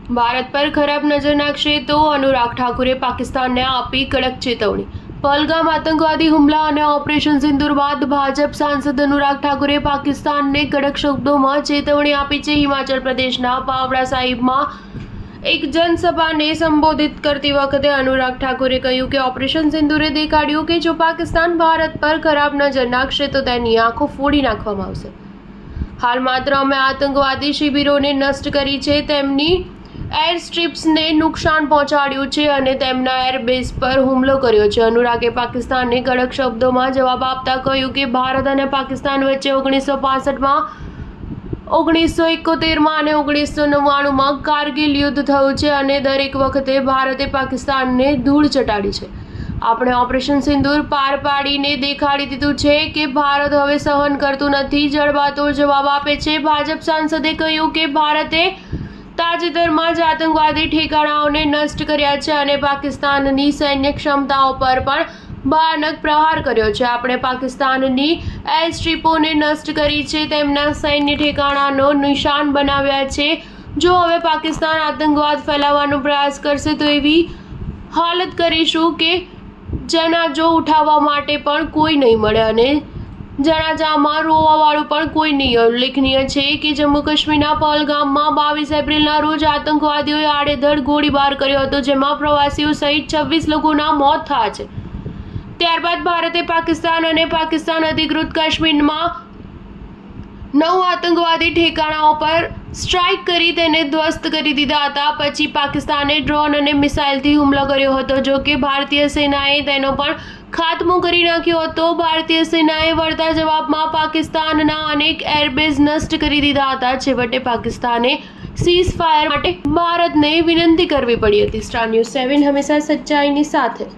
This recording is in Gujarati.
ભારત પર ખરાબ નજર નાખશે તો અનુરાગ ઠાકુરે પાકિસ્તાનને આપી કડક ચેતવણી। પહલગામ આતંકવાદી હુમલા અને ઓપરેશન સિંદૂર બાદ ભાજપ સાંસદ અનુરાગ ઠાકુરે પાકિસ્તાનને કડક શબ્દોમાં ચેતવણી આપી છે। હિમાચલ પ્રદેશના પાવડા સાહિબમાં એક જનસભાને સંબોધિત કરતી વખતે અનુરાગ ઠાકુરે કહ્યું કે ઓપરેશન સિંદૂરે દેખાડ્યું કે જો પાકિસ્તાન ભારત પર ખરાબ નજર નાખશે તો તેની આંખો ફોડી નાખવામાં આવશે। હાલ માત્ર અમે આતંકવાદી શિબિરોને નષ્ટ કરી છે, તેમની એર સ્ટ્રીપ્સને નુકસાન પહોંચાડ્યું છે અને તેમના એરબેઝ પર હુમલો કર્યો છે। અનુરાગે પાકિસ્તાનને કડક શબ્દોમાં જવાબ આપતા કહ્યું કે ભારત અને પાકિસ્તાન વચ્ચે 1965માં, 1971માં અને 1999માં કારગિલ યુદ્ધ થયું છે અને દરેક વખતે ભારતે પાકિસ્તાનને ધૂળ ચટાડી છે। આપણે ઓપરેશન સિંદૂર પાર પાડીને દેખાડી દીધું છે કે ભારત હવે સહન કરતું નથી, જડબાતોડ જવાબ આપે છે। ભાજપ સાંસદે કહ્યું કે ભારતે તાજેતરમાં જ આતંકવાદી ઠેકાણાઓને નષ્ટ કર્યા છે અને પાકિસ્તાનની સૈન્ય ક્ષમતાઓ પર પણ ભયાનક પ્રહાર કર્યો છે। આપણે પાકિસ્તાનની એર સ્ટ્રીપોને નષ્ટ કરી છે, તેમના સૈન્ય ઠેકાણાનો નિશાન બનાવ્યા છે। જો હવે પાકિસ્તાન આતંકવાદ ફેલાવવાનો પ્રયાસ કરશે તો એવી હાલત કરીશું કે જનાજો ઉઠાવવા માટે પણ કોઈ નહીં મળે અને જનાજામાં રોવાવાળું પણ કોઈ નહીં। ઉલ્લેખનીય છે કે જમ્મુ કાશ્મીરના પહલગામમાં 22 એપ્રિલના રોજ આતંકવાદીઓએ આડેધડ ગોળીબાર કર્યો હતો, જેમાં પ્રવાસીઓ સહિત 26 લોકોના મોત થયા છે। ત્યારબાદ ભારતે પાકિસ્તાન અને પાકિસ્તાન અધિકૃત કાશ્મીરમાં 9 આતંકવાદી ઠેકાણાઓ પર સ્ટ્રાઇક કરી તેને ધ્વસ્ત કરી દીધા હતા। પછી પાકિસ્તાને ડ્રોન અને મિસાઇલથી હુમલો કર્યો હતો, જો કે ભારતીય સેનાએ તેનો પણ ખાત્મો કરી નાખ્યો હતો। ભારતીય સેનાએ વળતા જવાબમાં પાકિસ્તાનના અનેક એરબેઝ નષ્ટ કરી દીધા હતા। છેવટે પાકિસ્તાને સીઝ ફાયર માટે ભારતને વિનંતી કરવી પડી હતી। સ્ટાર ન્યૂઝ 7 હંમેશા સચ્ચાઈની સાથે।